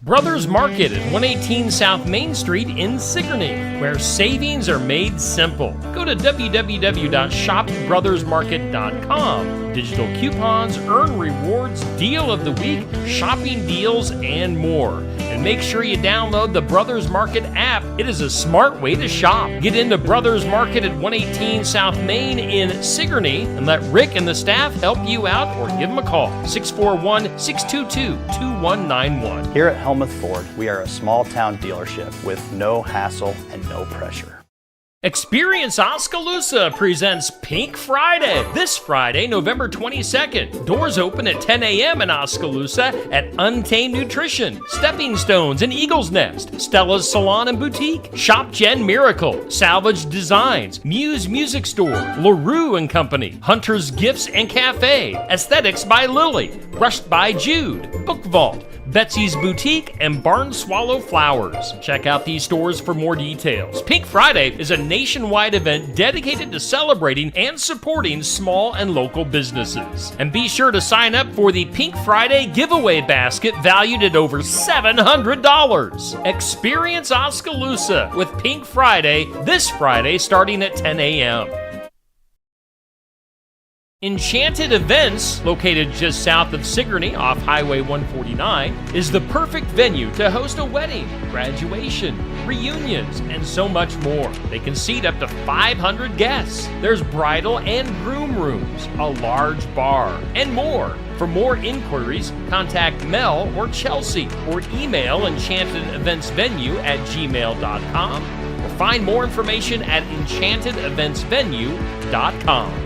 Brothers Market at 118 South Main Street in Sigourney, where savings are made simple. Go to www.shopbrothersmarket.com. Digital coupons, earn rewards, deal of the week, shopping deals, and more. And make sure you download the Brothers Market app. It is a smart way to shop. Get into Brothers Market at 118 South Main in Sigourney and let Rick and the staff help you out or give them a call. 641-622-2191. Here at Helmuth Ford, we are a small town dealership with no hassle and no pressure. Experience Oskaloosa presents Pink Friday. This Friday, November 22nd. Doors open at 10 a.m. in Oskaloosa at Untamed Nutrition, Stepping Stones and Eagle's Nest, Stella's Salon and Boutique, Shop Gen Miracle, Salvage Designs, Muse Music Store, LaRue and Company, Hunter's Gifts and Cafe, Aesthetics by Lily, Brushed by Jude, Book Vault, Betsy's Boutique, and Barn Swallow Flowers. Check out these stores for more details. Pink Friday is a nationwide event dedicated to celebrating and supporting small and local businesses. And be sure to sign up for the Pink Friday giveaway basket valued at over $700. Experience Oskaloosa with Pink Friday this Friday starting at 10 a.m. Enchanted Events, located just south of Sigourney off Highway 149, is the perfect venue to host a wedding, graduation, reunions, and so much more. They can seat up to 500 guests. There's bridal and groom rooms, a large bar, and more. For more inquiries, contact Mel or Chelsea or email enchantedeventsvenue@gmail.com or find more information at enchantedeventsvenue.com.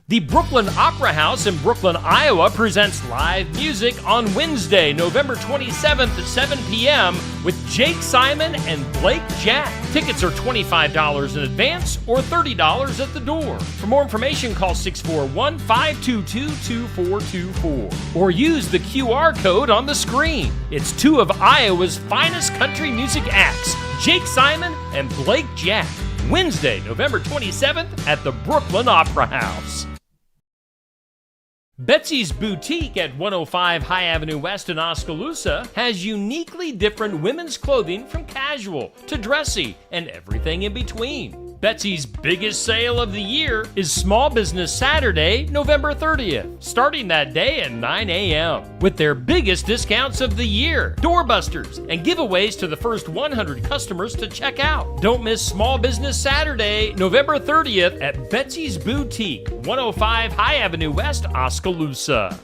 The Brooklyn Opera House in Brooklyn, Iowa presents live music on Wednesday, November 27th at 7 p.m. with Jake Simon and Blake Jack. Tickets are $25 in advance or $30 at the door. For more information, call 641-522-2424 or use the QR code on the screen. It's two of Iowa's finest country music acts, Jake Simon and Blake Jack. Wednesday, November 27th at the Brooklyn Opera House. Betsy's Boutique at 105 High Avenue West in Oskaloosa has uniquely different women's clothing from casual to dressy and everything in between. Betsy's biggest sale of the year is Small Business Saturday, November 30th, starting that day at 9 a.m. with their biggest discounts of the year, doorbusters, and giveaways to the first 100 customers to check out. Don't miss Small Business Saturday, November 30th at Betsy's Boutique, 105 High Avenue West, Oskaloosa.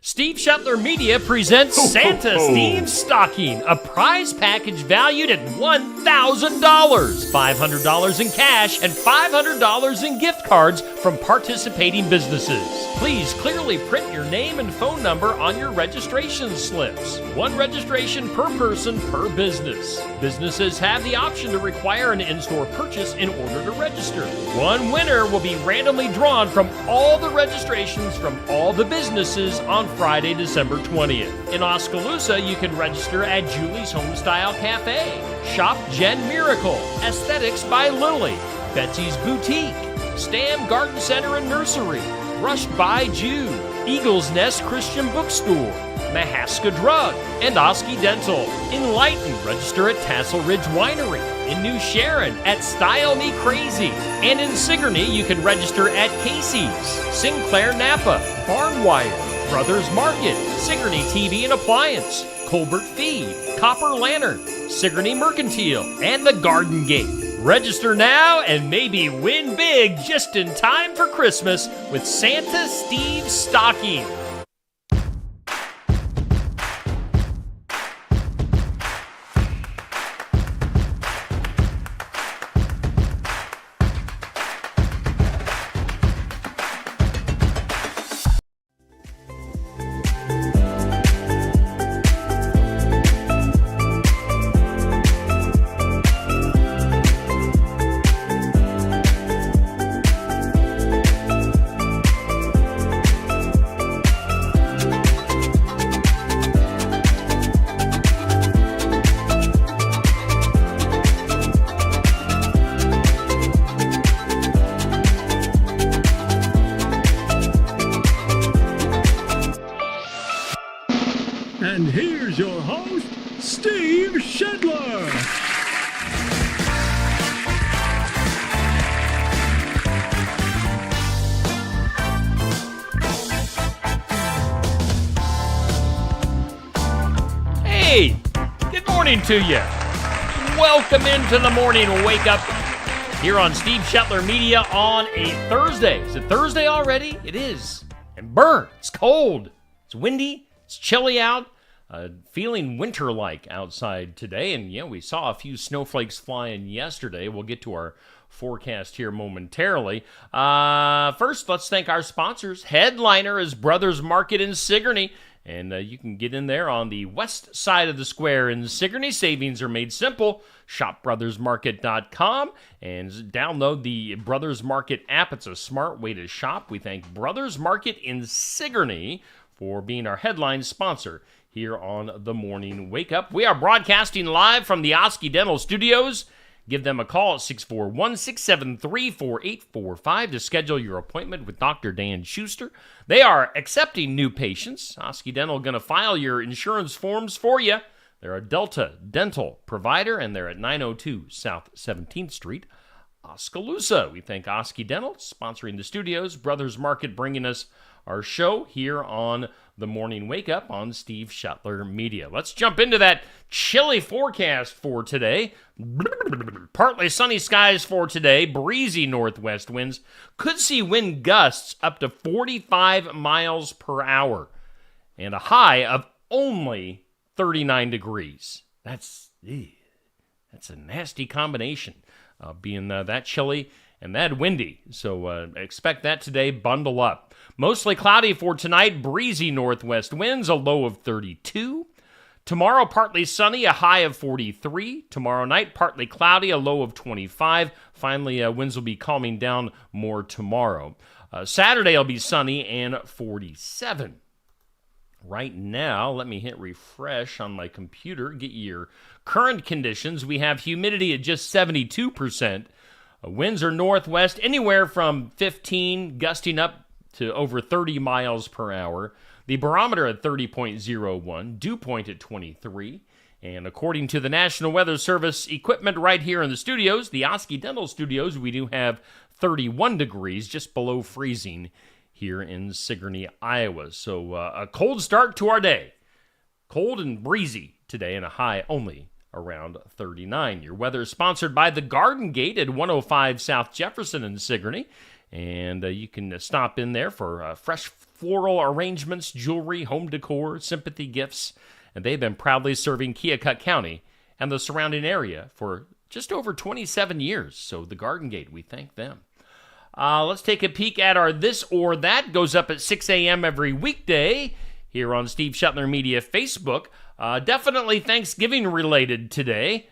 Steve Shetler Media presents Santa Steve's Stocking, a prize package valued at $1,000, $500 in cash, and $500 in gift cards from participating businesses. Please clearly print your name and phone number on your registration slips. One registration per person per business. Businesses have the option to require an in-store purchase in order to register. One winner will be randomly drawn from all the registrations from all the businesses on Friday, December 20th. In Oskaloosa, you can register at Julie's Homestyle Cafe, Shop Gen Miracle, Aesthetics by Lily, Betsy's Boutique, Stam Garden Center and Nursery, Brushed by Jude, Eagle's Nest Christian Bookstore, Mahaska Drug, and Oski Dental. In Lighton, register at Tassel Ridge Winery. In New Sharon, at Style Me Crazy. And in Sigourney, you can register at Casey's, Sinclair Napa, Barnwire, Brothers Market, Sigourney TV and Appliance, Colbert Feed, Copper Lantern, Sigourney Mercantile, and the Garden Gate. Register now and maybe win big just in time for Christmas with Santa Steve's Stocking. And here's your host, Steve Shedler. Hey, good morning to you. Welcome into the morning wake up here on Steve Shetler Media on a Thursday. Is it Thursday already? It is. And burn. It's cold. It's windy. It's chilly out. Feeling winter-like outside today. And, yeah, we saw a few snowflakes flying yesterday. We'll get to our forecast here momentarily. First, let's thank our sponsors. Headliner is Brothers Market in Sigourney. And you can get in there on the west side of the square in Sigourney. Savings are made simple. ShopBrothersMarket.com and download the Brothers Market app. It's a smart way to shop. We thank Brothers Market in Sigourney for being our headline sponsor here on The Morning Wake Up. We are broadcasting live from the Oski Dental Studios. Give them a call at 641-673-4845 to schedule your appointment with Dr. Dan Schuster. They are accepting new patients. Oski Dental going to file your insurance forms for you. They're a Delta dental provider, and they're at 902 South 17th Street, Oskaloosa. We thank Oski Dental sponsoring the studios. Brothers Market bringing us our show here on The Morning Wake Up on Steve Shetler Media. Let's jump into that chilly forecast for today. Partly sunny skies for today. Breezy northwest winds. Could see wind gusts up to 45 miles per hour. And a high of only 39 degrees. That's a nasty combination, being that chilly and that windy. So expect that today. Bundle up. Mostly cloudy for tonight. Breezy northwest winds, a low of 32. Tomorrow, partly sunny, a high of 43. Tomorrow night, partly cloudy, a low of 25. Finally, winds will be calming down more tomorrow. Saturday will be sunny and 47. Right now, let me hit refresh on my computer, get your current conditions. We have humidity at just 72%. Winds are northwest, anywhere from 15, gusting up to over 30 miles per hour. The barometer at 30.01, dew point at 23. And according to the National Weather Service equipment right here in the studios, the Oski Dental Studios, we do have 31 degrees, just below freezing here in Sigourney, Iowa. So a cold start to our day. Cold and breezy today, and a high only around 39. Your weather is sponsored by the Garden Gate at 105 South Jefferson in Sigourney. And you can stop in there for fresh floral arrangements, jewelry, home decor, sympathy gifts. And they've been proudly serving Keokuk County and the surrounding area for just over 27 years. So the Garden Gate, we thank them. Let's take a peek at our This or That. Goes up at 6 a.m. every weekday here on Steve Shetler Media Facebook. Definitely Thanksgiving related today.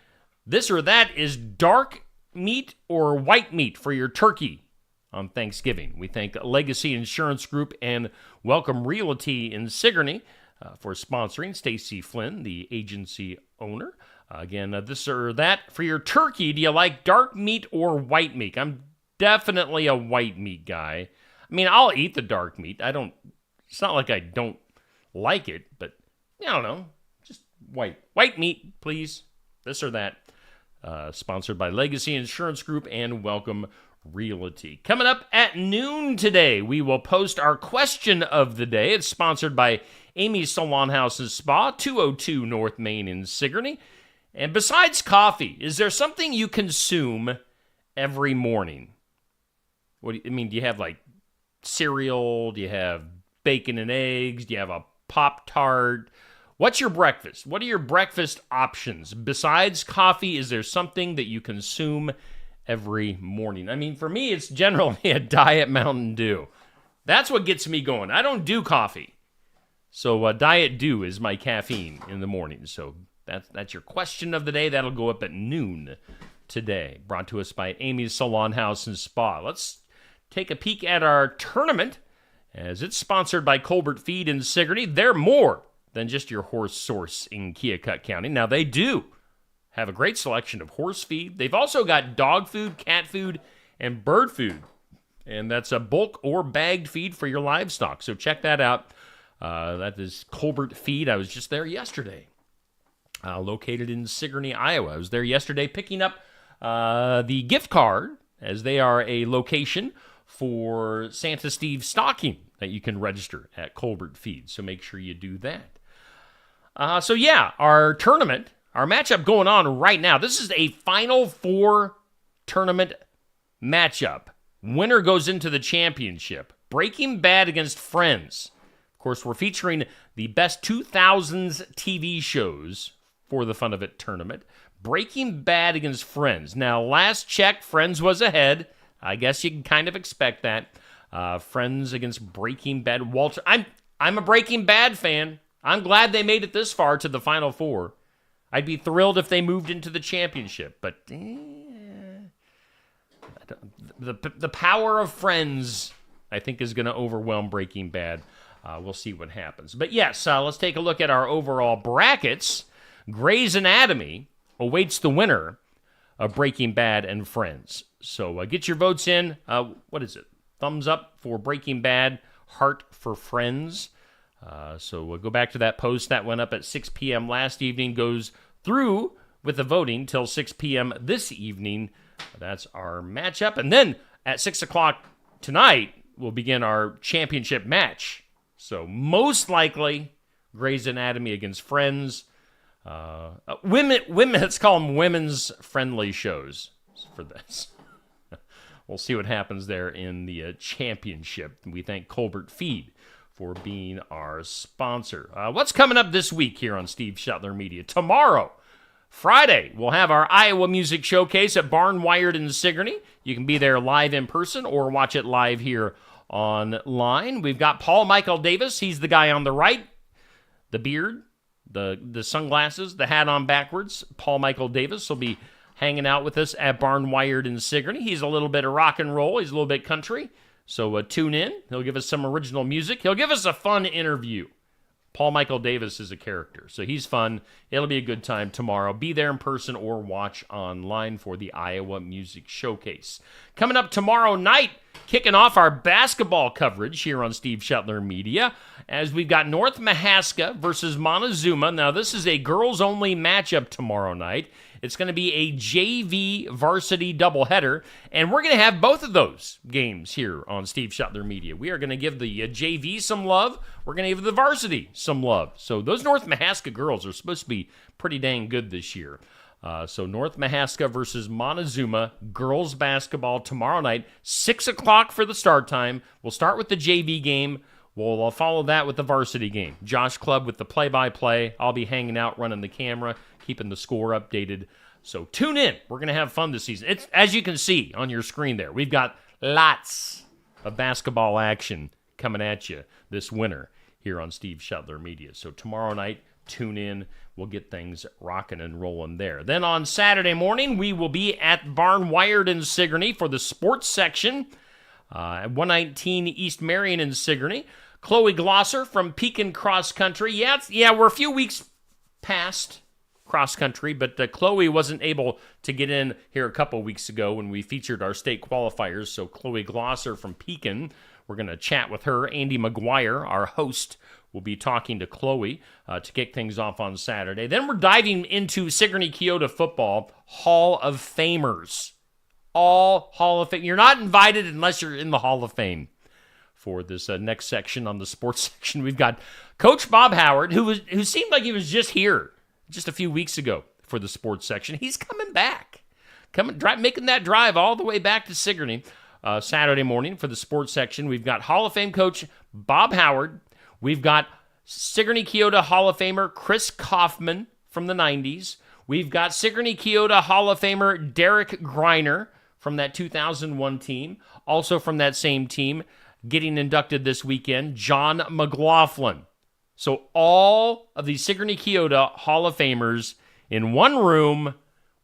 This or That is dark meat or white meat for your turkey on Thanksgiving. We thank Legacy Insurance Group and Welcome Realty in Sigourney for sponsoring. Stacy Flynn, the agency owner. Again, this or that for your turkey. Do you like dark meat or white meat? I'm definitely a white meat guy. I mean, I'll eat the dark meat. It's not like I don't like it, but I don't know. Just white meat, please. This or that. Sponsored by Legacy Insurance Group and Welcome Realty. Coming up at noon today, we will post our question of the day. It's sponsored by Amy's Salon House and Spa, 202 North Main in Sigourney. And besides coffee, is there something you consume every morning? Do you have like cereal? Do you have bacon and eggs? Do you have a Pop-Tart? What's your breakfast? What are your breakfast options? Besides coffee, is there something that you consume every morning? I mean, for me, it's generally a Diet Mountain Dew. That's what gets me going. I don't do coffee. So Diet Dew is my caffeine in the morning. So that's your question of the day. That'll go up at noon today. Brought to us by Amy's Salon House and Spa. Let's take a peek at our tournament as it's sponsored by Colbert Feed in Sigourney. They're more than just your horse source in Keokuk County. Now, they do have a great selection of horse feed. They've also got dog food, cat food, and bird food. And that's a bulk or bagged feed for your livestock. So check that out. That is Colbert Feed. I was just there yesterday. Located in Sigourney, Iowa. I was there yesterday picking up the gift card, as they are a location for Santa Steve stocking that you can register at Colbert Feed. So make sure you do that. Our tournament, our matchup going on right now. This is a Final Four tournament matchup. Winner goes into the championship. Breaking Bad against Friends. Of course, we're featuring the best 2000s TV shows for the Fun of It tournament. Breaking Bad against Friends. Now, last check, Friends was ahead. I guess you can kind of expect that. Friends against Breaking Bad. Walter, I'm a Breaking Bad fan. I'm glad they made it this far to the Final Four. I'd be thrilled if they moved into the championship, but the power of Friends, I think, is going to overwhelm Breaking Bad. We'll see what happens. But yes, let's take a look at our overall brackets. Grey's Anatomy awaits the winner of Breaking Bad and Friends. So get your votes in. What is it? Thumbs up for Breaking Bad, heart for Friends. So we'll go back to that post that went up at 6 p.m. last evening, goes through with the voting till 6 p.m. this evening. That's our matchup. And then at 6 o'clock tonight, we'll begin our championship match. So most likely, Grey's Anatomy against Friends. Women, let's call them women's friendly shows for this. We'll see what happens there in the championship. We thank Colbert Feed for being our sponsor. What's coming up this week here on Steve Shetler Media? Tomorrow, Friday, we'll have our Iowa Music Showcase at Barn Wired in Sigourney. You can be there live in person or watch it live here online. We've got Paul Michael Davis. He's the guy on the right. The beard, the sunglasses, the hat on backwards. Paul Michael Davis will be hanging out with us at Barn Wired in Sigourney. He's a little bit of rock and roll. He's a little bit country. So tune in. He'll give us some original music. He'll give us a fun interview. Paul Michael Davis is a character, so he's fun. It'll be a good time tomorrow. Be there in person or watch online for the Iowa Music Showcase. Coming up tomorrow night, kicking off our basketball coverage here on Steve Shetler Media, as we've got North Mahaska versus Montezuma. Now, this is a girls-only matchup tomorrow night. It's going to be a JV varsity doubleheader, and we're going to have both of those games here on Steve Shetler Media. We are going to give the JV some love. We're going to give the varsity some love. So those North Mahaska girls are supposed to be pretty dang good this year. So North Mahaska versus Montezuma, girls basketball tomorrow night, 6 o'clock for the start time. We'll start with the JV game. We'll follow that with the varsity game. Josh Clubb with the play-by-play. I'll be hanging out, running the camera, keeping the score updated. So tune in. We're going to have fun this season. It's, as you can see on your screen there, we've got lots of basketball action coming at you this winter here on Steve Shetler Media. So tomorrow night, tune in. We'll get things rocking and rolling there. Then on Saturday morning, we will be at Barn Wired in Sigourney for the sports section at 119 East Marion in Sigourney. Chloe Glosser from Pekin Cross Country. Yeah, we're a few weeks past cross country, but Chloe wasn't able to get in here a couple weeks ago when we featured our state qualifiers. So Chloe Glosser from Pekin, we're going to chat with her. Andy McGuire, our host, will be talking to Chloe to kick things off on Saturday. Then we're diving into Sigourney Keota football Hall of Famers. All Hall of Fame. You're not invited unless you're in the Hall of Fame. For this next section on the sports section, we've got Coach Bob Howard, who seemed like he was just here just a few weeks ago for the sports section. He's coming back, making that drive all the way back to Sigourney Saturday morning for the sports section. We've got Hall of Fame coach Bob Howard. We've got Sigourney Keota Hall of Famer Chris Kaufman from the 90s. We've got Sigourney Keota Hall of Famer Derek Greiner from that 2001 team. Also from that same team, getting inducted this weekend, John McLaughlin. So all of the Sigourney Keota Hall of Famers in one room,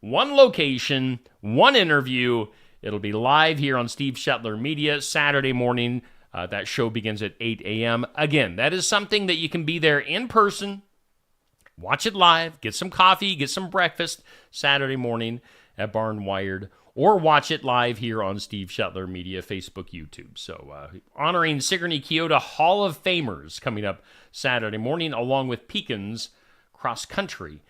one location, one interview. It'll be live here on Steve Shetler Media Saturday morning. That show begins at 8 a.m. Again, that is something that you can be there in person, watch it live, get some coffee, get some breakfast Saturday morning at Barn Wired, or watch it live here on Steve Shetler Media, Facebook, YouTube. So honoring Sigourney Keota Hall of Famers coming up Saturday morning, along with Pekin's cross country,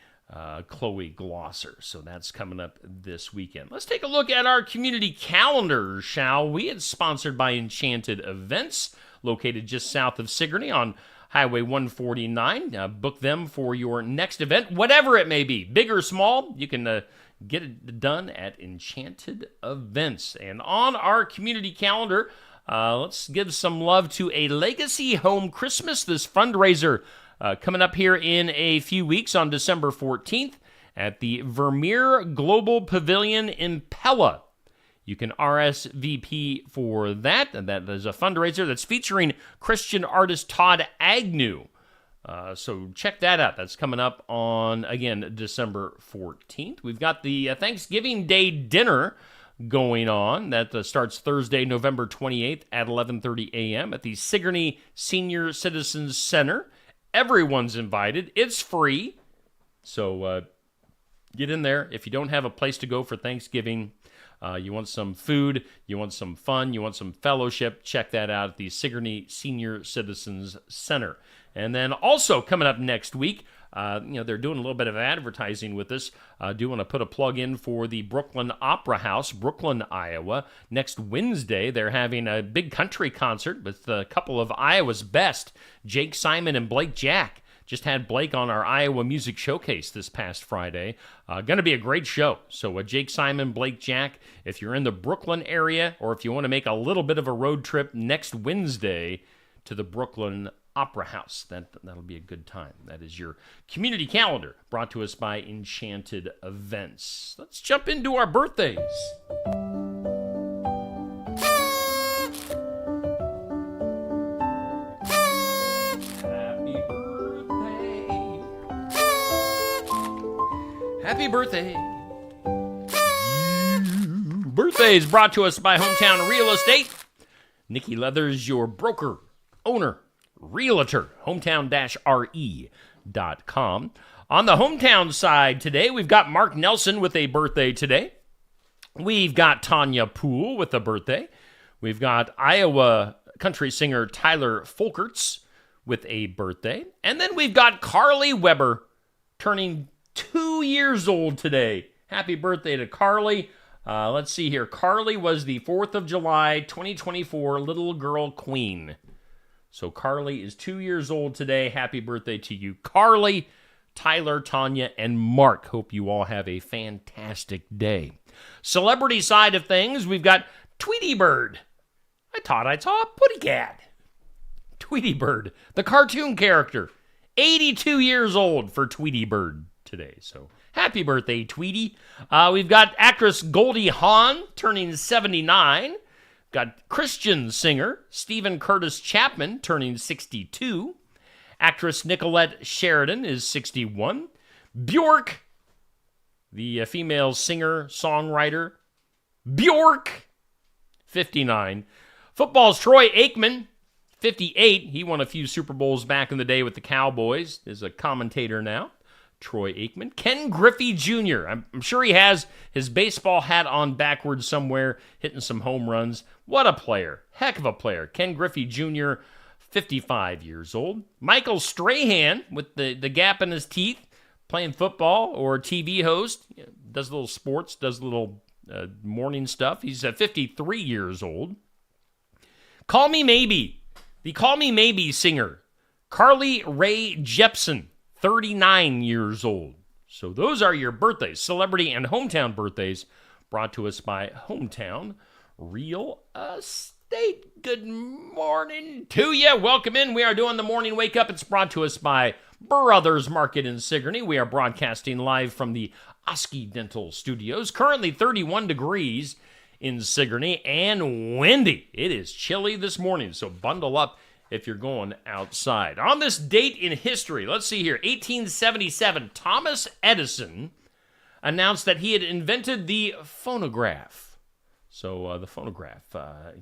Chloe Glosser. So that's coming up this weekend. Let's take a look at our community calendar, shall we? It's sponsored by Enchanted Events, located just south of Sigourney on Highway 149. Book them for your next event, whatever it may be, big or small. You can get it done at Enchanted Events. And on our community calendar, let's give some love to a Legacy Home Christmas, this fundraiser coming up here in a few weeks on December 14th at the Vermeer Global Pavilion in Pella. You can RSVP for that, and that is a fundraiser that's featuring Christian artist Todd Agnew. So check that out. That's coming up on, again, December 14th. We've got the Thanksgiving Day dinner going on. That starts Thursday, November 28th at 11:30 a.m. at the Sigourney Senior Citizens Center. Everyone's invited. It's free. So get in there. If you don't have a place to go for Thanksgiving, you want some food, you want some fun, you want some fellowship, check that out at the Sigourney Senior Citizens Center. And then also coming up next week, they're doing a little bit of advertising with us. Do want to put a plug in for the Brooklyn Opera House, Brooklyn, Iowa. Next Wednesday, they're having a big country concert with a couple of Iowa's best, Jake Simon and Blake Jack. Just had Blake on our Iowa Music Showcase this past Friday. Going to be a great show. So Jake Simon, Blake Jack, if you're in the Brooklyn area or if you want to make a little bit of a road trip next Wednesday to the Brooklyn Opera House, that'll be a good time. That is your community calendar brought to us by Enchanted Events. Let's jump into our birthdays. Happy birthday. Birthdays brought to us by Hometown Real Estate. Nikki Leathers, your broker, owner, realtor, hometown-re.com. On the hometown side today, we've got Mark Nelson with a birthday today. We've got Tanya Poole with a birthday. We've got Iowa country singer Tyler Folkerts with a birthday. And then we've got Carly Weber turning 2 years old today. Happy birthday to Carly. Let's see here. Carly was the 4th of July, 2024 Little Girl Queen. So Carly is 2 years old today. Happy birthday to you, Carly, Tyler, Tanya, and Mark. Hope you all have a fantastic day. Celebrity side of things, we've got Tweety Bird. I thought I saw a putty cat. Tweety Bird, the cartoon character. 82 years old for Tweety Bird today. So happy birthday, Tweety. We've got actress Goldie Hawn turning 79. Got Christian singer Stephen Curtis Chapman turning 62. Actress Nicolette Sheridan is 61. Bjork, the female singer-songwriter. Bjork, 59. Football's Troy Aikman, 58. He won a few Super Bowls back in the day with the Cowboys. Is a commentator now. Troy Aikman. Ken Griffey Jr. I'm sure he has his baseball hat on backwards somewhere, hitting some home runs. What a player. Heck of a player. Ken Griffey Jr., 55 years old. Michael Strahan with the gap in his teeth, playing football or TV host. Does little sports, does little morning stuff. He's 53 years old. Call Me Maybe. The Call Me Maybe singer, Carly Rae Jepsen. 39 years old. So those are your birthdays, celebrity and hometown birthdays, brought to us by Hometown Real Estate. Good morning to you. Welcome in. We are doing the morning wake up. It's brought to us by Brothers Market in Sigourney. We are broadcasting live from the Oski Dental Studios. Currently 31 degrees in Sigourney and windy. It is chilly this morning, so bundle up if you're going outside. On this date in history, let's see here, 1877, Thomas Edison announced that he had invented the phonograph. So the phonograph,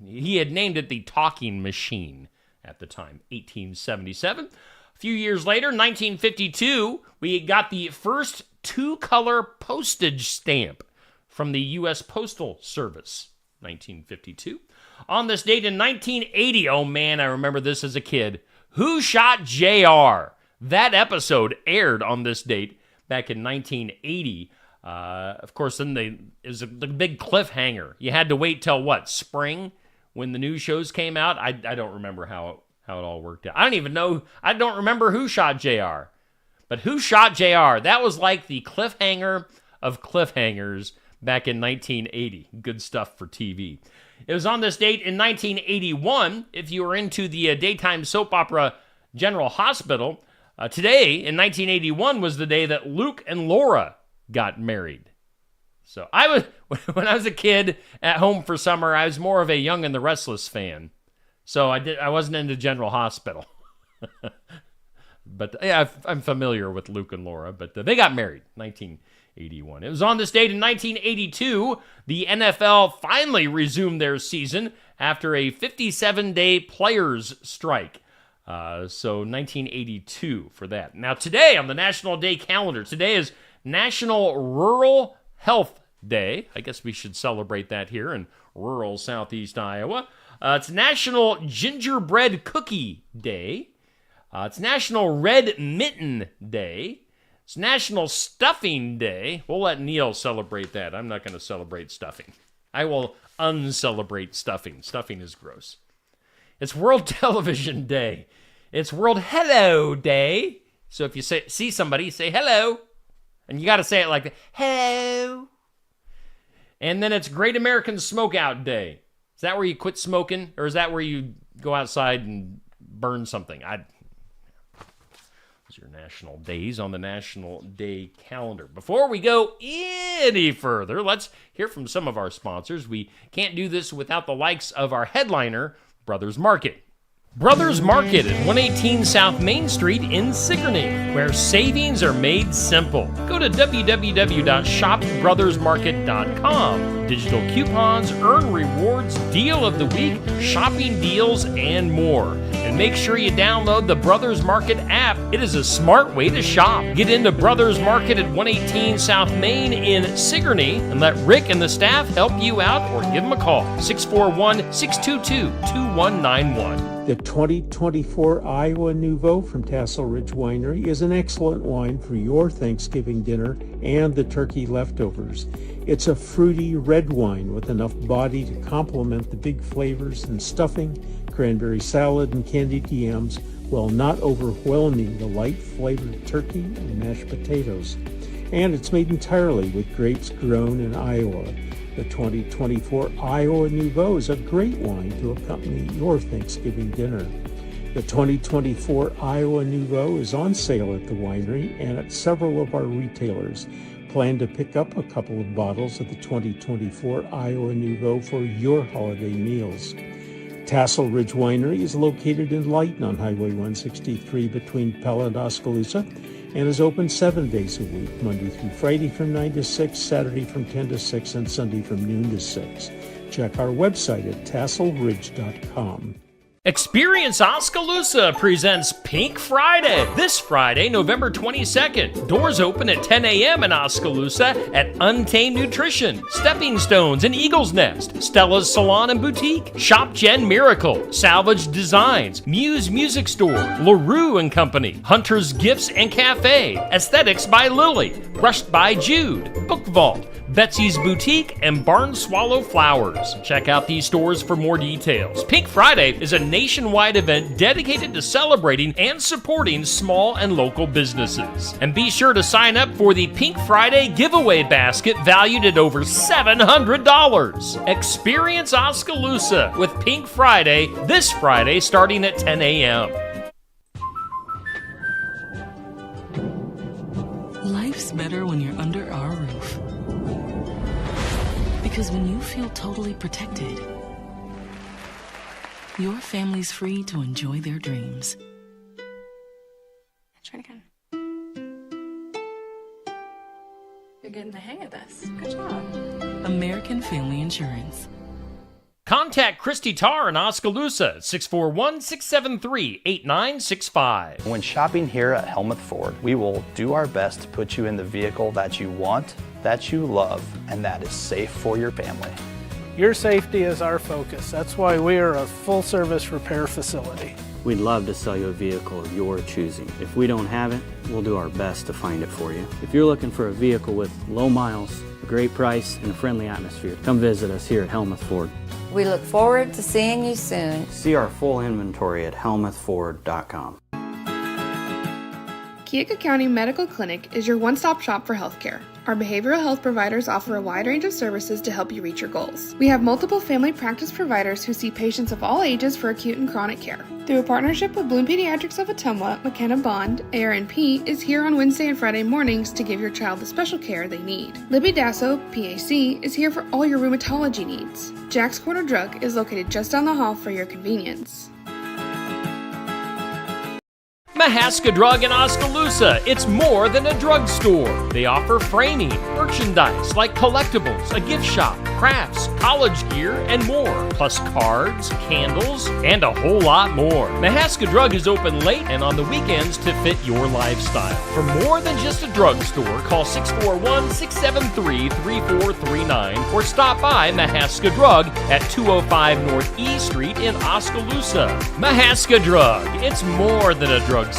he had named it the talking machine at the time, 1877. A few years later, 1952, we got the first two-color postage stamp. from the U.S. Postal Service, 1952. On this date in 1980, oh man, I remember this as a kid, Who Shot JR? That episode aired on this date back in 1980. Of course, then it was the big cliffhanger. You had to wait till what, spring, when the new shows came out? I don't remember how it all worked out. I don't remember Who Shot JR. But Who Shot JR? That was like the cliffhanger of cliffhangers back in 1980. Good stuff for TV. It was on this date in 1981. If you were into the daytime soap opera General Hospital, today in 1981 was the day that Luke and Laura got married. So when I was a kid at home for summer, I was more of a Young and the Restless fan. So I wasn't into General Hospital. But yeah, I'm familiar with Luke and Laura, but they got married 1981. It was on this date in 1982, the NFL finally resumed their season after a 57-day players' strike. So 1982 for that. Now today on the National Day calendar, today is National Rural Health Day. I guess we should celebrate that here in rural southeast Iowa. It's National Gingerbread Cookie Day. It's National Red Mitten Day. It's National Stuffing Day. We'll let Neil celebrate that. I'm not going to celebrate stuffing. I will uncelebrate stuffing. Stuffing is gross. It's World Television Day. It's World Hello Day. So if you see somebody, say hello. And you got to say it like that. Hello. And then it's Great American Smokeout Day. Is that where you quit smoking? Or is that where you go outside and burn something? Those are your national days on the National Day calendar. Before we go any further, let's hear from some of our sponsors. We can't do this without the likes of our headliner, Brothers Market. Brothers Market at 118 South Main Street in Sigourney, where savings are made simple. Go to www.shopbrothersmarket.com. Digital coupons, earn rewards, deal of the week, shopping deals, and more. And make sure you download the Brothers Market app. It is a smart way to shop. Get into Brothers Market at 118 South Main in Sigourney and let Rick and the staff help you out or give them a call. 641-622-2191. The 2024 Iowa Nouveau from Tassel Ridge Winery is an excellent wine for your Thanksgiving dinner and the turkey leftovers. It's a fruity red wine with enough body to complement the big flavors and stuffing, cranberry salad, and candied yams, while not overwhelming the light flavored turkey and mashed potatoes. And it's made entirely with grapes grown in Iowa. The 2024 Iowa Nouveau is a great wine to accompany your Thanksgiving dinner. The 2024 Iowa Nouveau is on sale at the winery and at several of our retailers. Plan to pick up a couple of bottles of the 2024 Iowa Nouveau for your holiday meals. Tassel Ridge Winery is located in Lighton on Highway 163 between Pella and Oskaloosa, and is open 7 days a week, Monday through Friday from 9 to 6, Saturday from 10 to 6, and Sunday from noon to 6. Check our website at tasselridge.com. Experience Oskaloosa presents Pink Friday. This Friday, November 22nd. Doors open at 10 a.m. in Oskaloosa at Untamed Nutrition, Stepping Stones and Eagle's Nest, Stella's Salon and Boutique, Shop Gen Miracle, Salvage Designs, Muse Music Store, LaRue and Company, Hunter's Gifts and Cafe, Aesthetics by Lily, Brushed by Jude, Book Vault, Betsy's Boutique, and Barn Swallow Flowers. Check out these stores for more details. Pink Friday is a nationwide event dedicated to celebrating and supporting small and local businesses. And be sure to sign up for the Pink Friday giveaway basket valued at over $700. Experience Oskaloosa with Pink Friday this Friday starting at 10 a.m. Life's better when you're under our roof. Because when you feel totally protected, your family's free to enjoy their dreams. Try it again. You're getting the hang of this. Good job. American Family Insurance. Contact Christy Tarr in Oskaloosa at 641-673-8965. When shopping here at Helmuth Ford, we will do our best to put you in the vehicle that you want that you love and that is safe for your family. Your safety is our focus. That's why we are a full-service repair facility. We'd love to sell you a vehicle of your choosing. If we don't have it, we'll do our best to find it for you. If you're looking for a vehicle with low miles, a great price, and a friendly atmosphere, come visit us here at Helmuth Ford. We look forward to seeing you soon. See our full inventory at helmuthford.com. Keokuk County Medical Clinic is your one-stop shop for healthcare. Our behavioral health providers offer a wide range of services to help you reach your goals. We have multiple family practice providers who see patients of all ages for acute and chronic care. Through a partnership with Bloom Pediatrics of Ottumwa, McKenna Bond, ARNP, is here on Wednesday and Friday mornings to give your child the special care they need. Libby Dasso, PAC, is here for all your rheumatology needs. Jack's Corner Drug is located just down the hall for your convenience. Mahaska Drug in Oskaloosa. It's more than a drugstore. They offer framing, merchandise like collectibles, a gift shop, crafts, college gear, and more. Plus cards, candles, and a whole lot more. Mahaska Drug is open late and on the weekends to fit your lifestyle. For more than just a drugstore, call 641-673-3439 or stop by Mahaska Drug at 205 North E Street in Oskaloosa. Mahaska Drug. It's more than a drugstore.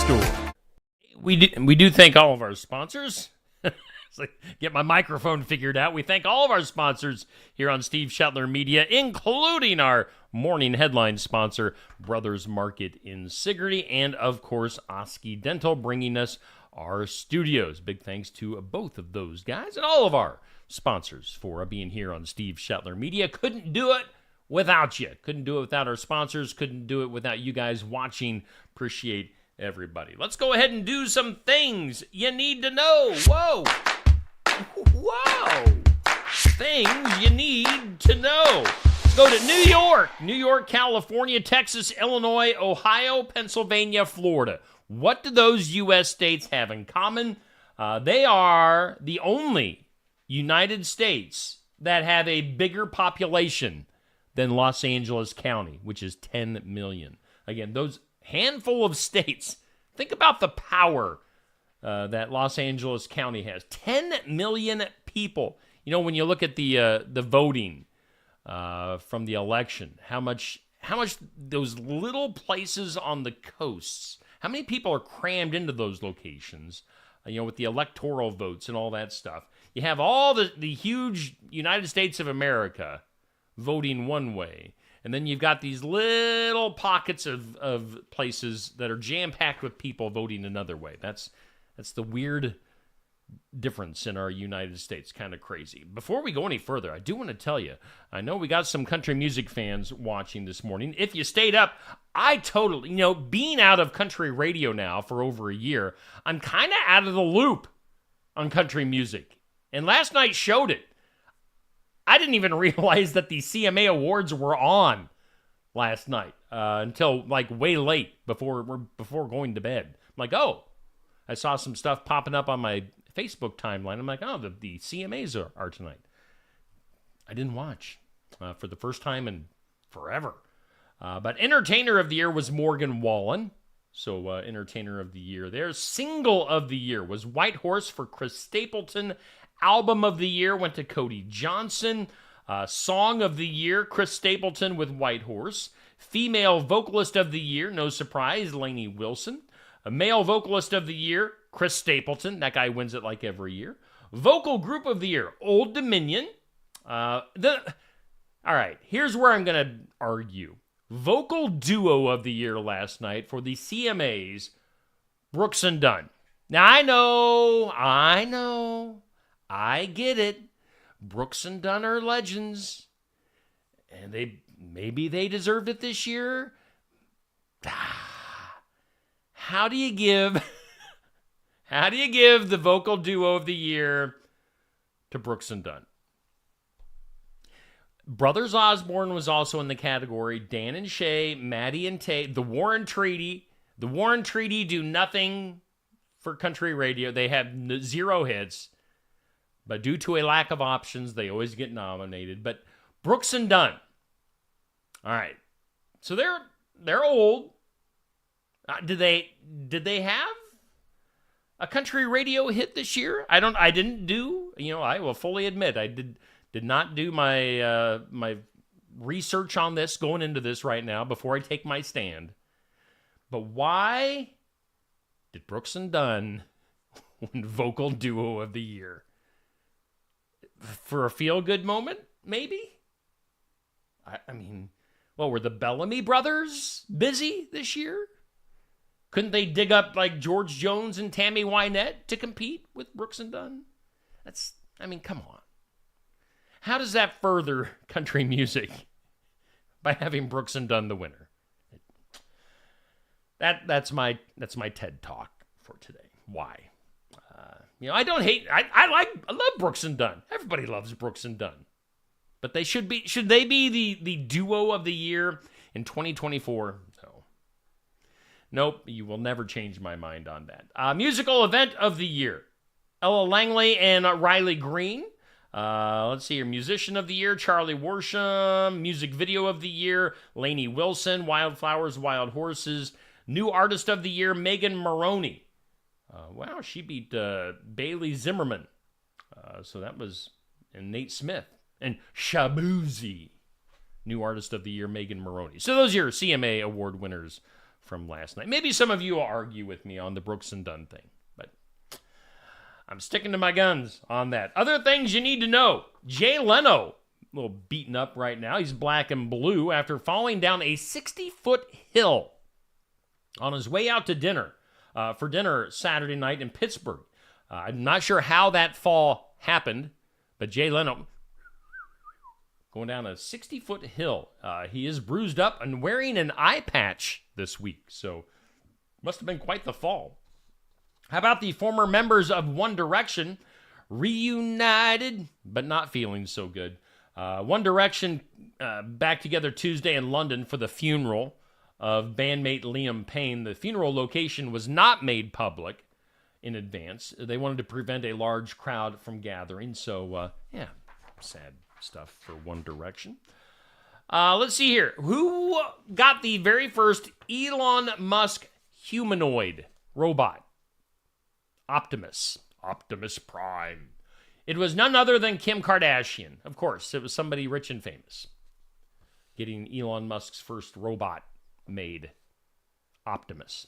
We do thank all of our sponsors. It's like, get my microphone figured out. We thank all of our sponsors here on Steve Shetler Media, including our morning headline sponsor, Brothers Market in Sigourney, and of course, Oski Dental, bringing us our studios. Big thanks to both of those guys and all of our sponsors for being here on Steve Shetler Media. Couldn't do it without you. Couldn't do it without our sponsors. Couldn't do it without you guys watching. Appreciate everybody. Let's go ahead and do some things you need to know. Whoa. Things you need to know. Let's go to New York, California, Texas, Illinois, Ohio, Pennsylvania, Florida. What do those U.S. states have in common? They are the only United States that have a bigger population than Los Angeles County, which is 10 million. Again, those handful of states. Think about the power that Los Angeles County has. 10 million people. You know, when you look at the voting from the election, how much those little places on the coasts, how many people are crammed into those locations, you know, with the electoral votes and all that stuff. You have all the huge United States of America voting one way. And then you've got these little pockets of places that are jam-packed with people voting another way. That's the weird difference in our United States. Kind of crazy. Before we go any further, I do want to tell you, I know we got some country music fans watching this morning. If you stayed up, I totally, you know, being out of country radio now for over a year, I'm kind of out of the loop on country music. And last night showed it. I didn't even realize that the CMA Awards were on last night until like way late before going to bed. I'm like, oh, I saw some stuff popping up on my Facebook timeline. I'm like, oh, the CMAs are tonight. I didn't watch for the first time in forever. But Entertainer of the Year was Morgan Wallen. So Entertainer of the Year there. Single of the Year was White Horse for Chris Stapleton. Album of the Year went to Cody Johnson. Song of the Year, Chris Stapleton with White Horse. Female Vocalist of the Year, no surprise, Lainey Wilson. A Male Vocalist of the Year, Chris Stapleton. That guy wins it like every year. Vocal Group of the Year, Old Dominion. All right, here's where I'm going to argue. Vocal Duo of the Year last night for the CMAs, Brooks and Dunn. Now, I know. I get it. Brooks and Dunn are legends. And maybe they deserved it this year. How do you give the vocal duo of the year to Brooks and Dunn? Brothers Osborne was also in the category. Dan and Shay, Maddie and Tate, The Warren Treaty. The Warren Treaty do nothing for country radio. They have 0 hits. But due to a lack of options, they always get nominated. But Brooks and Dunn. All right. So they're old. Did they have a country radio hit this year? I didn't do I will fully admit I did not do my my research on this going into this right now before I take my stand. But why did Brooks and Dunn win Vocal Duo of the Year? For a feel-good moment, maybe? I mean, well, were the Bellamy brothers busy this year? Couldn't they dig up like George Jones and Tammy Wynette to compete with Brooks and Dunn? Come on. How does that further country music by having Brooks and Dunn the winner? That's my TED Talk for today. Why? I don't hate. I love Brooks and Dunn. Everybody loves Brooks and Dunn, but they should they be the duo of the year in 2024? No. Nope. You will never change my mind on that. Musical event of the year: Ella Langley and Riley Green. Let's see here. Musician of the year: Charlie Worsham. Music video of the year: Lainey Wilson. Wildflowers, Wild Horses. New artist of the year: Megan Maroney. Wow, she beat Bailey Zimmerman. So that was and Nate Smith. And Shabuzi. New artist of the year: Megan Maroney. So those are your CMA award winners from last night. Maybe some of you will argue with me on the Brooks and Dunn thing, but I'm sticking to my guns on that. Other things you need to know. Jay Leno, a little beaten up right now. He's black and blue after falling down a 60-foot hill on his way out to dinner, for dinner Saturday night in Pittsburgh. I'm not sure how that fall happened, but Jay Leno going down a 60-foot hill. He is bruised up and wearing an eye patch this week, so must have been quite the fall. How about the former members of One Direction reunited, but not feeling so good? One Direction back together Tuesday in London for the funeral of bandmate Liam Payne. The funeral location was not made public in advance. They wanted to prevent a large crowd from gathering. So, sad stuff for One Direction. Let's see here. Who got the very first Elon Musk humanoid robot? Optimus Prime. It was none other than Kim Kardashian. Of course, it was somebody rich and famous getting Elon Musk's first robot made, Optimus.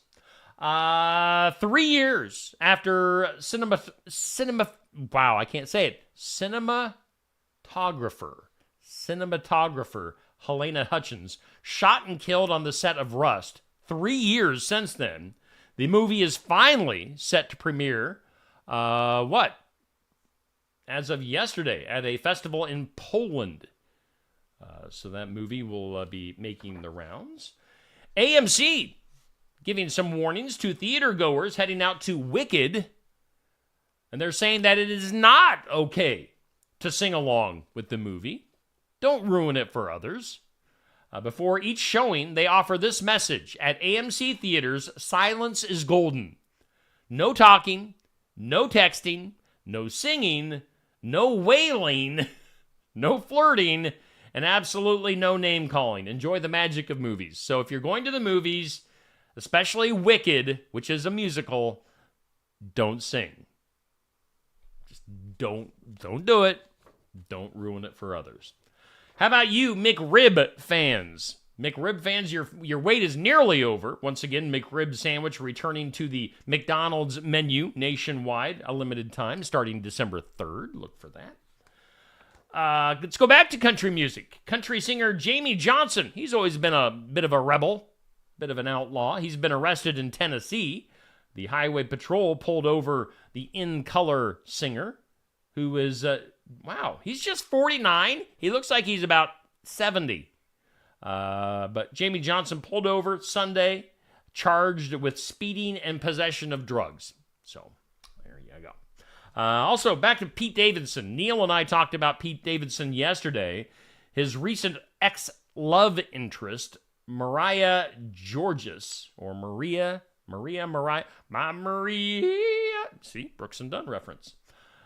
3 years after cinematographer Helena Hutchins shot and killed on the set of Rust. 3 years since then, the movie is finally set to premiere, as of yesterday, at a festival in Poland. So that movie will be making the rounds. AMC giving some warnings to theater goers heading out to Wicked, and they're saying that it is not okay to sing along with the movie. Don't ruin it for others. Before each showing, they offer this message: at AMC theaters, silence is golden. No talking, no texting, no singing, no wailing, no flirting, and absolutely no name calling. Enjoy the magic of movies. So if you're going to the movies, especially Wicked, which is a musical, don't sing. Just don't do it. Don't ruin it for others. How about you, McRib fans? McRib fans, your wait is nearly over. Once again, McRib sandwich returning to the McDonald's menu nationwide, a limited time, starting December 3rd. Look for that. Let's go back to country music. Country singer Jamie Johnson. He's always been a bit of a rebel, bit of an outlaw. He's been arrested in Tennessee. The Highway Patrol pulled over the In Color singer, who is, he's just 49. He looks like he's about 70. But Jamie Johnson pulled over Sunday, charged with speeding and possession of drugs. So, there you go. Also, back to Pete Davidson. Neil and I talked about Pete Davidson yesterday. His recent ex-love interest, Mariah Georges, or Maria. See, Brooks and Dunn reference.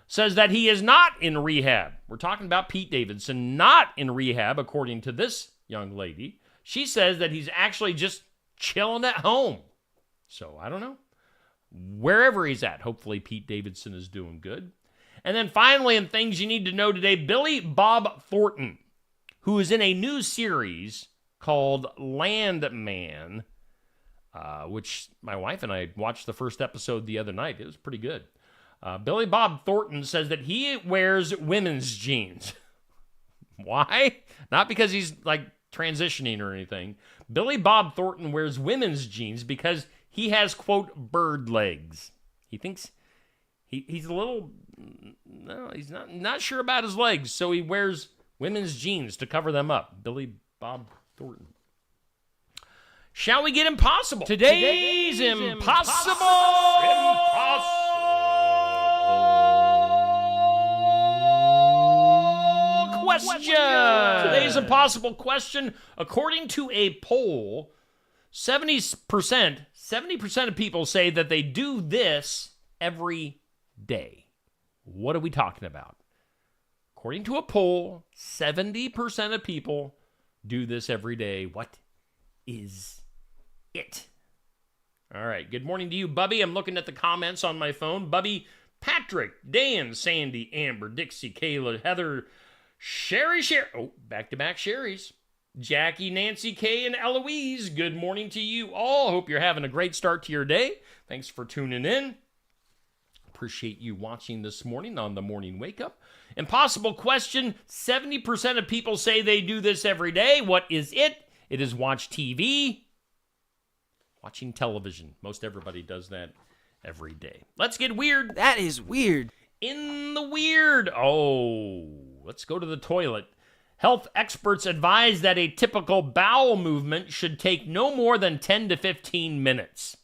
Says that he is not in rehab. We're talking about Pete Davidson, not in rehab, according to this young lady. She says that he's actually just chilling at home. So, I don't know. Wherever he's at, hopefully Pete Davidson is doing good. And then finally, in things you need to know today, Billy Bob Thornton, who is in a new series called Landman, which my wife and I watched the first episode the other night. It was pretty good. Billy Bob Thornton says that he wears women's jeans. Why? Not because he's like transitioning or anything. Billy Bob Thornton wears women's jeans because he has, quote, bird legs. He thinks he's a little, no, he's not sure about his legs, so he wears women's jeans to cover them up. Billy Bob Thornton. Shall we get impossible? Today's impossible question. Today's impossible question, according to a poll, 70% of people say that they do this every day. What are we talking about? According to a poll, 70% of people do this every day. What is it? All right. Good morning to you, Bubby. I'm looking at the comments on my phone. Bubby, Patrick, Dan, Sandy, Amber, Dixie, Kayla, Heather, Sherry. Oh, back-to-back Sherrys. Jackie, Nancy, Kay, and Eloise. Good morning to you all. Hope you're having a great start to your day. Thanks for tuning in. Appreciate you watching this morning on the Morning Wake Up. Impossible question. 70% of people say they do this every day. What is it? It is watch TV. Watching television. Most everybody does that every day. Let's get weird. That is weird. In the weird. Oh, let's go to the toilet. Health experts advise that a typical bowel movement should take no more than 10 to 15 minutes.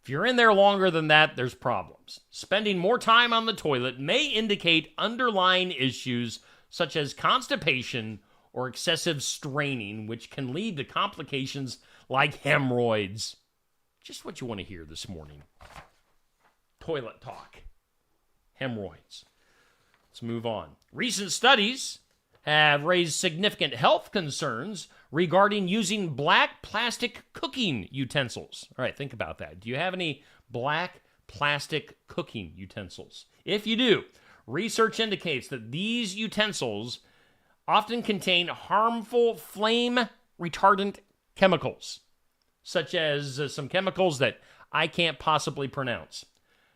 If you're in there longer than that, there's problems. Spending more time on the toilet may indicate underlying issues such as constipation or excessive straining, which can lead to complications like hemorrhoids. Just what you want to hear this morning. Toilet talk. Hemorrhoids. Let's move on. Recent studies have raised significant health concerns regarding using black plastic cooking utensils. All right, think about that. Do you have any black plastic cooking utensils? If you do, research indicates that these utensils often contain harmful flame retardant chemicals, such as some chemicals that I can't possibly pronounce,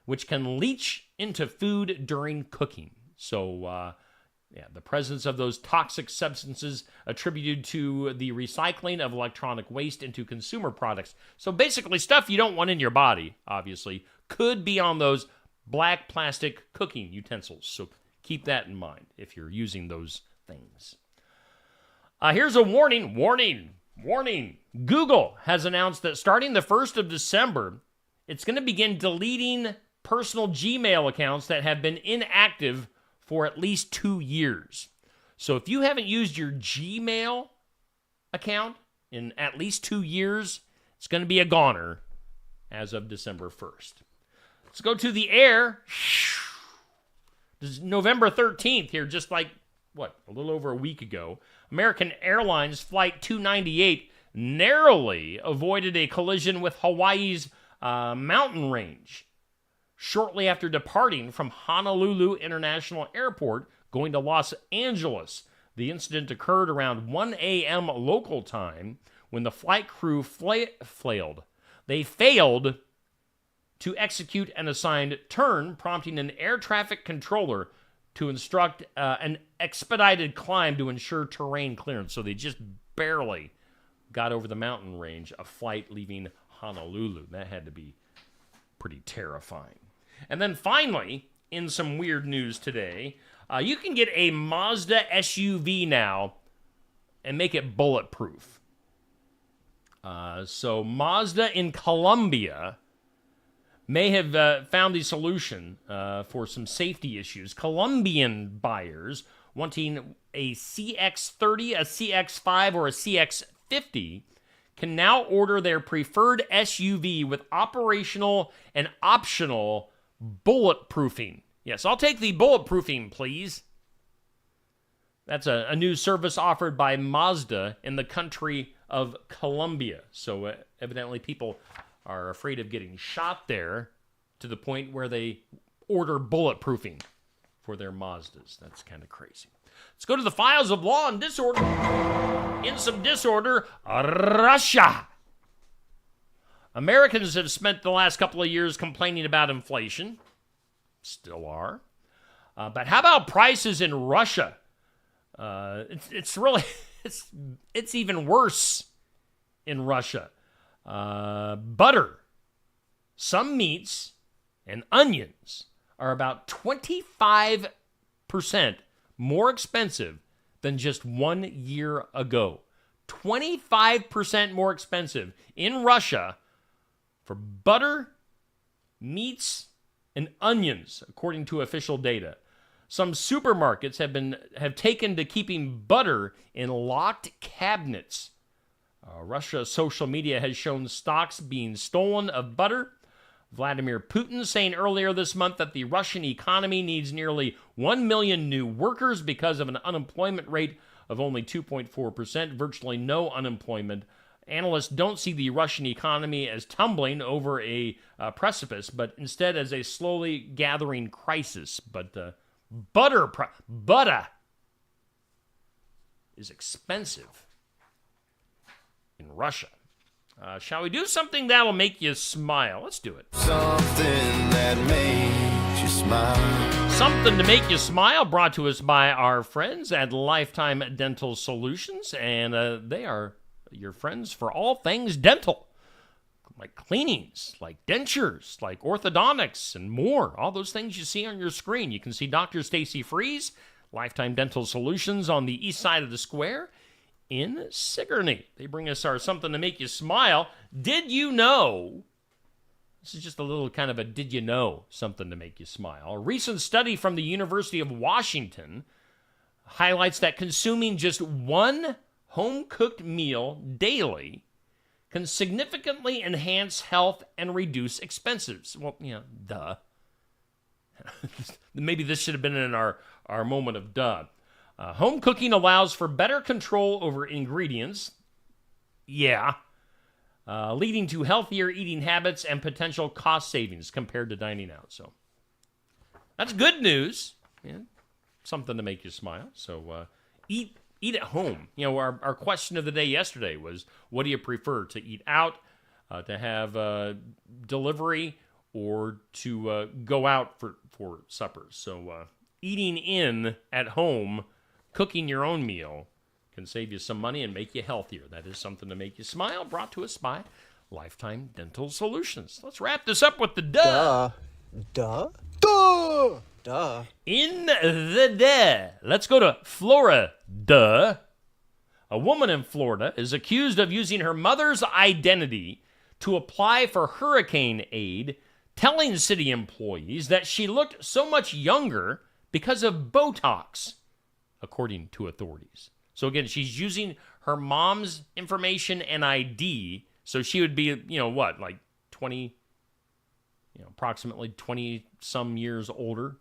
which can leach into food during cooking. So, the presence of those toxic substances attributed to the recycling of electronic waste into consumer products. So basically stuff you don't want in your body, obviously, could be on those black plastic cooking utensils. So keep that in mind if you're using those things. Here's a warning. Google has announced that starting the 1st of December, it's going to begin deleting personal Gmail accounts that have been inactive for at least 2 years. So if you haven't used your Gmail account in at least 2 years, it's going to be a goner as of December 1st. Let's go to the air. This is November 13th here, just like, a little over a week ago. American Airlines Flight 298 narrowly avoided a collision with Hawaii's mountain range. Shortly after departing from Honolulu International Airport, going to Los Angeles, the incident occurred around 1 a.m. local time when the flight crew flailed. They failed to execute an assigned turn, prompting an air traffic controller to instruct an expedited climb to ensure terrain clearance. So they just barely got over the mountain range, a flight leaving Honolulu. That had to be pretty terrifying. And then finally, in some weird news today, you can get a Mazda SUV now and make it bulletproof. So Mazda in Colombia may have found the solution for some safety issues. Colombian buyers wanting a CX-30, a CX-5, or a CX-50 can now order their preferred SUV with operational and optional bulletproofing. Yes, I'll take the bulletproofing, please. That's a new service offered by Mazda in the country of Colombia. So evidently people are afraid of getting shot there to the point where they order bulletproofing. for their Mazdas. That's kind of crazy. Let's go to the files of law and disorder. In some disorder, Russia. Americans have spent the last couple of years complaining about inflation. Still are. But how about prices in Russia? It's really, it's even worse in Russia. Butter, some meats, and onions are about 25% more expensive than just 1 year ago. 25% more expensive in Russia for butter, meats, and onions, according to official data. Some supermarkets have taken to keeping butter in locked cabinets. Russia's social media has shown stocks being stolen of butter. Vladimir Putin saying earlier this month that the Russian economy needs nearly 1 million new workers because of an unemployment rate of only 2.4%, virtually no unemployment. Analysts don't see the Russian economy as tumbling over a precipice, but instead as a slowly gathering crisis. But butter is expensive in Russia. Shall we do something that'll make you smile? Let's do it. Something that makes you smile. Something to make you smile, brought to us by our friends at Lifetime Dental Solutions, and they are your friends for all things dental, like cleanings, like dentures, like orthodontics, and more. All those things you see on your screen. You can see Dr. Stacy Freeze, Lifetime Dental Solutions, on the east side of the square in Sigourney. They bring us our something to make you smile. Did you know? This is just a little kind of a did you know something to make you smile. A recent study from the University of Washington highlights that consuming just one home-cooked meal daily can significantly enhance health and reduce expenses. Well, duh. Maybe this should have been in our moment of duh. Home cooking allows for better control over ingredients. Yeah. Leading to healthier eating habits and potential cost savings compared to dining out. So that's good news. Yeah. Something to make you smile. So eat at home. Our question of the day yesterday was, what do you prefer, to eat out, to have delivery, or to go out for suppers? So eating in at home, cooking your own meal, can save you some money and make you healthier. That is something to make you smile, brought to us by Lifetime Dental Solutions. Let's wrap this up with the duh. Duh. Duh. Duh. In the duh. Let's go to Florida. A woman in Florida is accused of using her mother's identity to apply for hurricane aid, telling city employees that she looked so much younger because of Botox, according to authorities. So again, she's using her mom's information and ID, so she would be, like 20, approximately 20-some years older.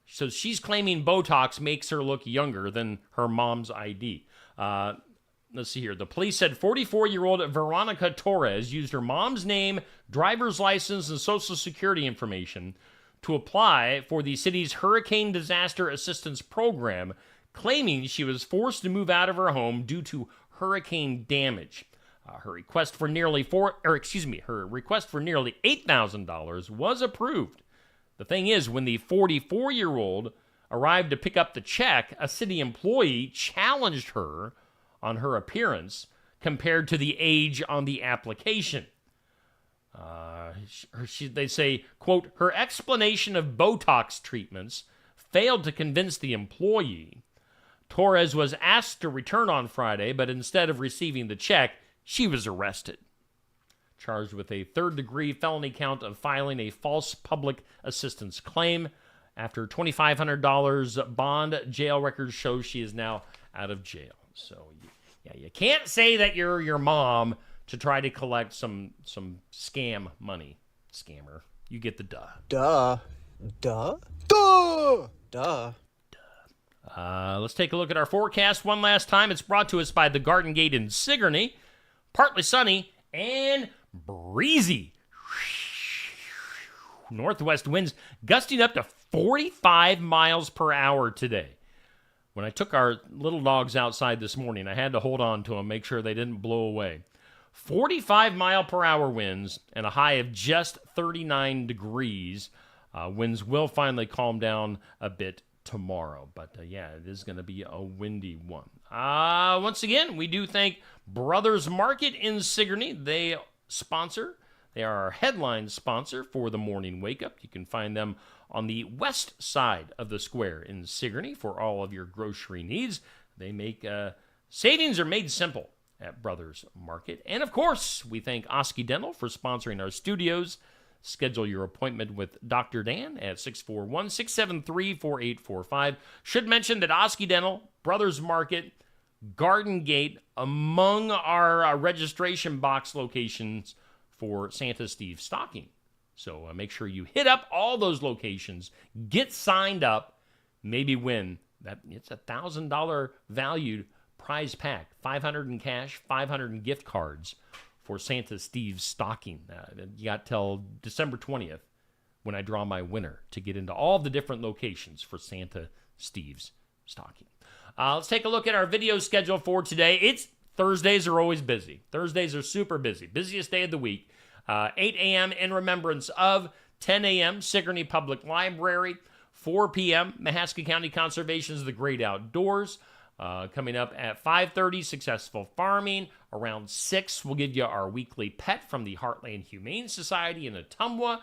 So she's claiming Botox makes her look younger than her mom's ID. Let's see here. The police said 44-year-old Veronica Torres used her mom's name, driver's license, and social security information to apply for the city's Hurricane Disaster Assistance Program, claiming she was forced to move out of her home due to hurricane damage. Her request for nearly $8,000 was approved. The thing is, when the 44-year-old arrived to pick up the check, a city employee challenged her on her appearance compared to the age on the application. They say, quote, her explanation of Botox treatments failed to convince the employee. Torres was asked to return on Friday, but instead of receiving the check, she was arrested. Charged with a third-degree felony count of filing a false public assistance claim. After $2,500 bond, jail records show she is now out of jail. So, you can't say that you're your mom to try to collect some scam money. Scammer. You get the duh. Duh. Duh. Duh. Duh. Let's take a look at our forecast one last time. It's brought to us by the Garden Gate in Sigourney. Partly sunny and breezy. Northwest winds gusting up to 45 miles per hour today. When I took our little dogs outside this morning, I had to hold on to them, make sure they didn't blow away. 45 mile per hour winds and a high of just 39 degrees. Winds will finally calm down a bit tomorrow. But yeah, it is going to be a windy one. Once again, we do thank Brothers Market in Sigourney. They are our headline sponsor for the Morning Wake Up. You can find them on the west side of the square in Sigourney for all of your grocery needs. They make savings are made simple at Brothers Market. And of course, we thank Oski Dental for sponsoring our studios. Schedule your appointment with Dr. Dan at 641-673-4845. Should mention that Oski Dental, Brothers Market, Garden Gate, among our registration box locations for Santa Steve stocking. So make sure you hit up all those locations, get signed up, maybe win. It's a $1,000 valued prize pack, $500 in cash, $500 in gift cards for Santa Steve's stocking. You got till December 20th when I draw my winner to get into all the different locations for Santa Steve's stocking. Let's take a look at our video schedule for today. Thursdays are always busy. Thursdays are super busy. Busiest day of the week. 8 a.m. in remembrance of, 10 a.m. Sigourney Public Library, 4 p.m. Mahaska County Conservation's The Great Outdoors. Coming up at 5:30, Successful Farming. Around 6, we'll give you our weekly pet from the Heartland Humane Society in Ottumwa.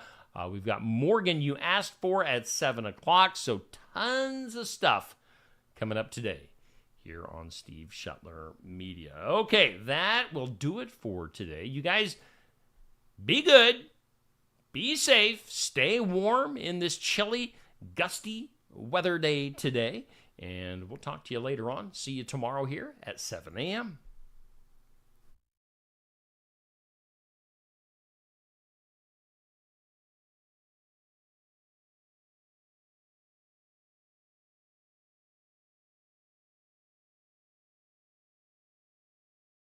We've got Morgan You Asked For at 7 o'clock, so tons of stuff coming up today here on Steve Shuttler Media. Okay, that will do it for today. You guys, be good, be safe, stay warm in this chilly, gusty weather day today, and we'll talk to you later on. See you tomorrow here at 7 a.m.